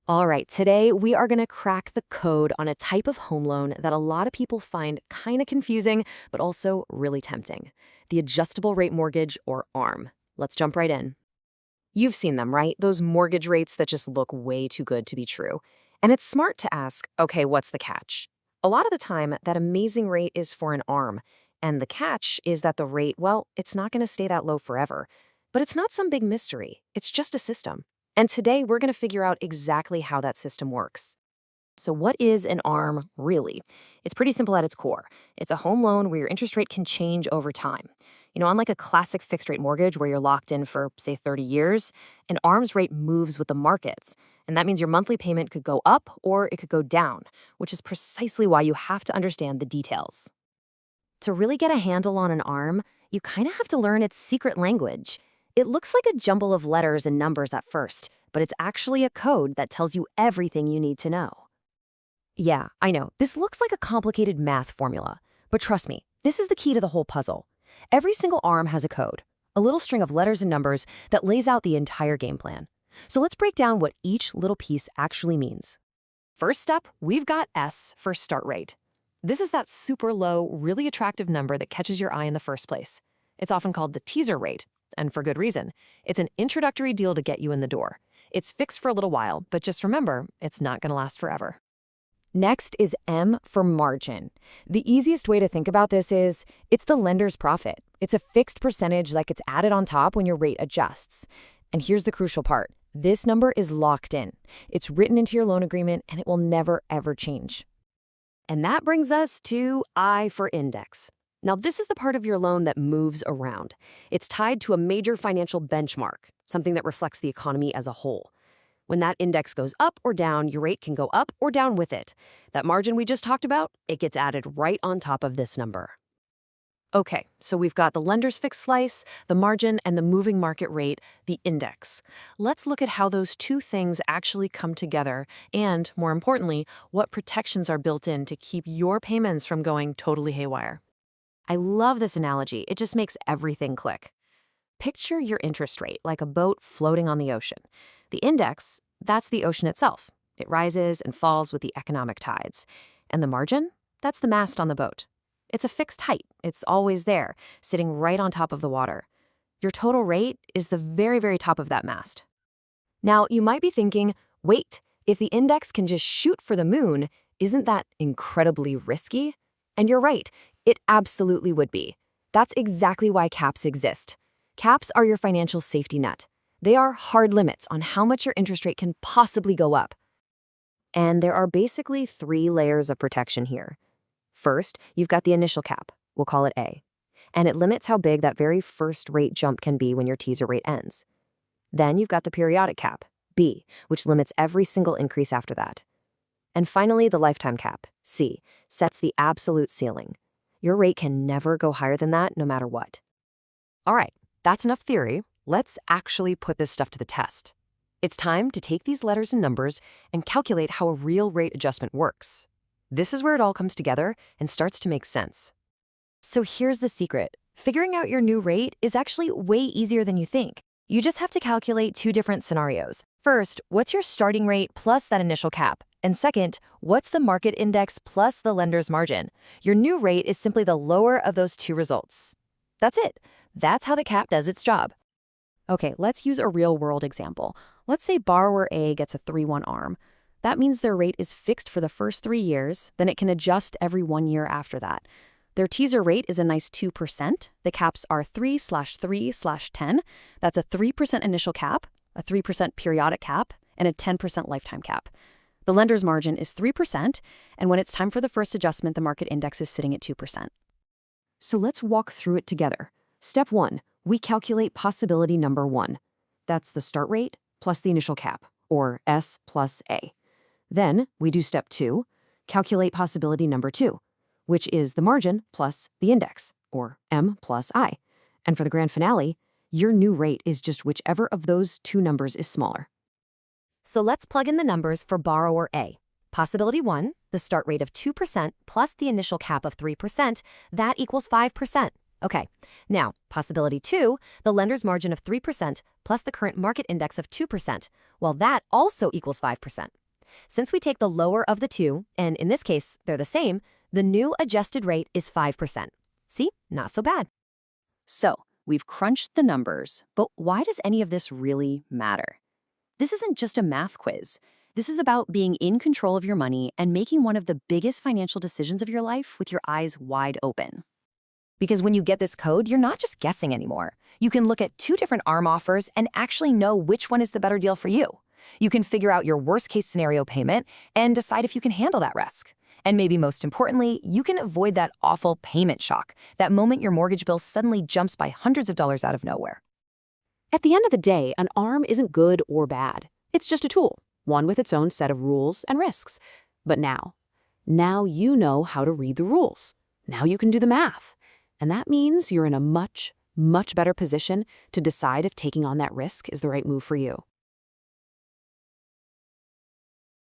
All right, today we are going to crack the code on a type of home loan that a lot of people find kind of confusing, but also really tempting: the adjustable rate mortgage, or ARM. Let's jump right in. You've seen them, right? Those mortgage rates that just look way too good to be true. And it's smart to ask, okay, what's the catch? A lot of the time, that amazing rate is for an ARM. And the catch is that the rate, well, it's not going to stay that low forever. But it's not some big mystery, it's just a system. And today, we're going to figure out exactly how that system works. So, what is an ARM really? It's pretty simple at its core. It's a home loan where your interest rate can change over time. Unlike a classic fixed rate mortgage where you're locked in for, say, 30 years, an ARM's rate moves with the markets. And that means your monthly payment could go up or it could go down, which is precisely why you have to understand the details. To really get a handle on an ARM, you kind of have to learn its secret language. It looks like a jumble of letters and numbers at first, but it's actually a code that tells you everything you need to know. Yeah, I know, this looks like a complicated math formula, but trust me, this is the key to the whole puzzle. Every single ARM has a code, a little string of letters and numbers that lays out the entire game plan. So let's break down what each little piece actually means. First up, we've got S for start rate. This is that super low, really attractive number that catches your eye in the first place. It's often called the teaser rate, and for good reason. It's an introductory deal to get you in the door. It's fixed for a little while, but just remember, it's not going to last forever. Next is M for margin. The easiest way to think about this is, it's the lender's profit. It's a fixed percentage that gets added on top when your rate adjusts. And here's the crucial part. This number is locked in. It's written into your loan agreement, and it will never, ever change. And that brings us to I for index. Now, this is the part of your loan that moves around. It's tied to a major financial benchmark, something that reflects the economy as a whole. When that index goes up or down, your rate can go up or down with it. That margin we just talked about, it gets added right on top of this number. Okay, so we've got the lender's fixed slice, the margin, and the moving market rate, the index. Let's look at how those two things actually come together and, more importantly, what protections are built in to keep your payments from going totally haywire. I love this analogy. It just makes everything click. Picture your interest rate like a boat floating on the ocean. The index, that's the ocean itself. It rises and falls with the economic tides. And the margin, that's the mast on the boat. It's a fixed height. It's always there, sitting right on top of the water. Your total rate is the very, very top of that mast. Now, you might be thinking, wait, if the index can just shoot for the moon, isn't that incredibly risky? And you're right, it absolutely would be. That's exactly why caps exist. Caps are your financial safety net. They are hard limits on how much your interest rate can possibly go up. And there are basically 3 layers of protection here. First, you've got the initial cap. We'll call it A. And it limits how big that very first rate jump can be when your teaser rate ends. Then you've got the periodic cap, B, which limits every single increase after that. And finally, the lifetime cap, C, sets the absolute ceiling. Your rate can never go higher than that, no matter what. All right, that's enough theory. Let's actually put this stuff to the test. It's time to take these letters and numbers and calculate how a real rate adjustment works. This is where it all comes together and starts to make sense. So here's the secret. Figuring out your new rate is actually way easier than you think. You just have to calculate 2 different scenarios. First, what's your starting rate plus that initial cap? And second, what's the market index plus the lender's margin? Your new rate is simply the lower of those 2 results. That's it. That's how the cap does its job. Okay, let's use a real-world example. Let's say borrower A gets a 3-1 ARM. That means their rate is fixed for the first 3 years, then it can adjust every 1 year after that. Their teaser rate is a nice 2%. The caps are 3/3/10. That's a 3% initial cap, a 3% periodic cap, and a 10% lifetime cap. The lender's margin is 3%, and when it's time for the first adjustment, the market index is sitting at 2%. So let's walk through it together. Step 1, we calculate possibility number 1. That's the start rate plus the initial cap, or S plus A. Then we do step 2, calculate possibility number 2, which is the margin plus the index, or M plus I. And for the grand finale, your new rate is just whichever of those 2 numbers is smaller. So let's plug in the numbers for borrower A. Possibility 1, the start rate of 2% plus the initial cap of 3%, that equals 5%. Okay, now, possibility 2, the lender's margin of 3% plus the current market index of 2%, well, that also equals 5%. Since we take the lower of the two, and in this case, they're the same, the new adjusted rate is 5%. See? Not so bad. So, we've crunched the numbers, but why does any of this really matter? This isn't just a math quiz. This is about being in control of your money and making one of the biggest financial decisions of your life with your eyes wide open. Because when you get this code, you're not just guessing anymore. You can look at 2 different ARM offers and actually know which one is the better deal for you. You can figure out your worst-case scenario payment and decide if you can handle that risk. And maybe most importantly, you can avoid that awful payment shock, that moment your mortgage bill suddenly jumps by hundreds of dollars out of nowhere. At the end of the day, an ARM isn't good or bad. It's just a tool, one with its own set of rules and risks. But now you know how to read the rules. Now you can do the math. And that means you're in a much, much better position to decide if taking on that risk is the right move for you.